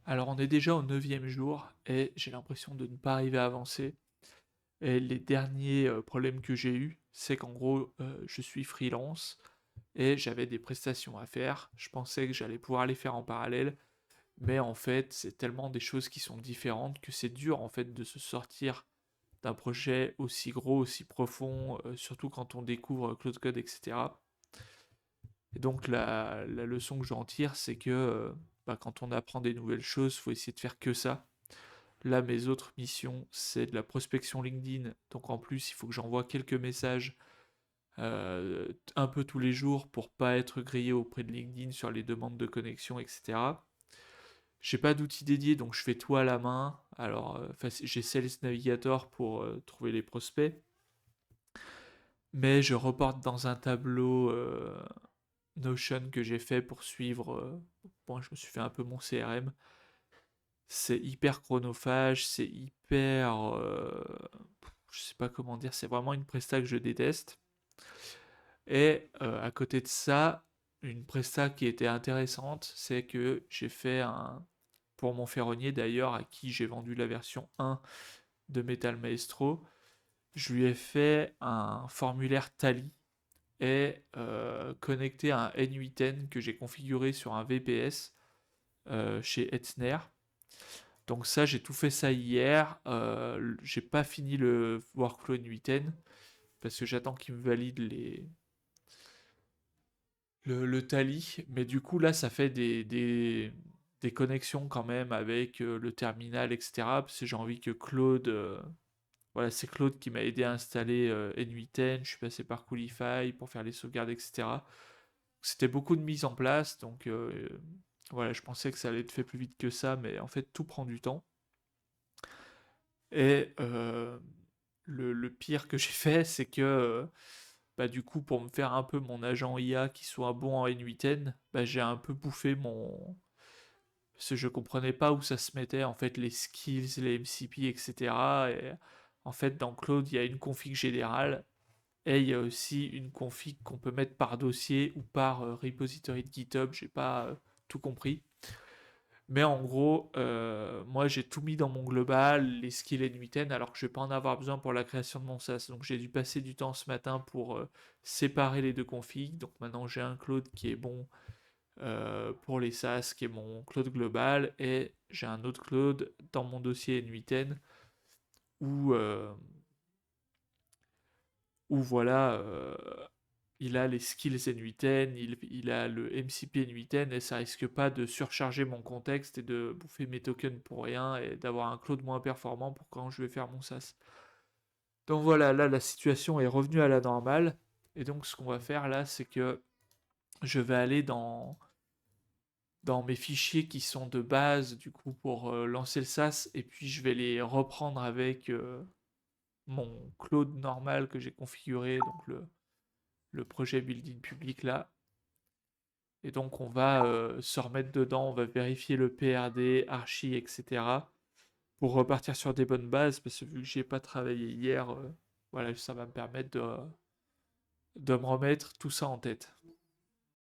Alors on est déjà au 9e jour et j'ai l'impression de ne pas arriver à avancer. Et les derniers problèmes que j'ai eus, c'est qu'en gros, je suis freelance et j'avais des prestations à faire. Je pensais que j'allais pouvoir les faire en parallèle, mais en fait, c'est tellement des choses qui sont différentes que c'est dur en fait de se sortir d'un projet aussi gros, aussi profond, surtout quand on découvre Cloud Code, etc. Et donc la leçon que j'en tire, c'est que bah, quand on apprend des nouvelles choses, il faut essayer de faire que ça. Là, mes autres missions, c'est de la prospection LinkedIn. Donc en plus, il faut que j'envoie quelques messages un peu tous les jours pour pas être grillé auprès de LinkedIn sur les demandes de connexion, etc. J'ai pas d'outil dédié, donc je fais tout à la main. Alors, j'ai Sales Navigator pour trouver les prospects, mais je reporte dans un tableau Notion que j'ai fait pour suivre. Bon, je me suis fait un peu mon CRM. C'est hyper chronophage, c'est hyper. Je sais pas comment dire, c'est vraiment une presta que je déteste. Et à côté de ça, une presta qui était intéressante, c'est que j'ai fait un. Pour mon ferronnier d'ailleurs, à qui j'ai vendu la version 1 de Metal Maestro, je lui ai fait un formulaire Tally et connecté à un N8N que j'ai configuré sur un VPS chez Etzner. Donc ça, j'ai tout fait ça hier. J'ai pas fini le workflow N8N parce que j'attends qu'il me valide le tally. Mais du coup, là, ça fait des connexions quand même avec le terminal, etc. Parce que j'ai envie que Claude... voilà, c'est Claude qui m'a aidé à installer N8N. Je suis passé par Coolify pour faire les sauvegardes, etc. C'était beaucoup de mise en place. Donc voilà, je pensais que ça allait être fait plus vite que ça. Mais en fait, tout prend du temps. Et le pire que j'ai fait, c'est que bah, du coup, pour me faire un peu mon agent IA qui soit bon en N8N, bah, j'ai un peu bouffé mon. Parce que je comprenais pas où ça se mettait, en fait, les skills, les MCP, etc. Et en fait, dans Claude, il y a une config générale et il y a aussi une config qu'on peut mettre par dossier ou par repository de GitHub. J'ai pas tout compris. Mais en gros, moi j'ai tout mis dans mon global, les skills et Nuiten, alors que je vais pas en avoir besoin pour la création de mon SaaS. Donc j'ai dû passer du temps ce matin pour séparer les deux configs. Donc maintenant j'ai un Claude qui est bon pour les SaaS, qui est mon Claude global, et j'ai un autre Claude dans mon dossier Nuiten où, où voilà, il a les skills N8N, il a le MCP N8N et ça risque pas de surcharger mon contexte et de bouffer mes tokens pour rien et d'avoir un cloud moins performant pour quand je vais faire mon SaaS. Donc voilà, là la situation est revenue à la normale et donc ce qu'on va faire là, c'est que je vais aller dans mes fichiers qui sont de base du coup pour lancer le SaaS et puis je vais les reprendre avec mon cloud normal que j'ai configuré, donc le projet building public là. Et donc on va se remettre dedans, on va vérifier le PRD, archi, etc. pour repartir sur des bonnes bases, parce que vu que j'ai pas travaillé hier, voilà, ça va me permettre de me remettre tout ça en tête.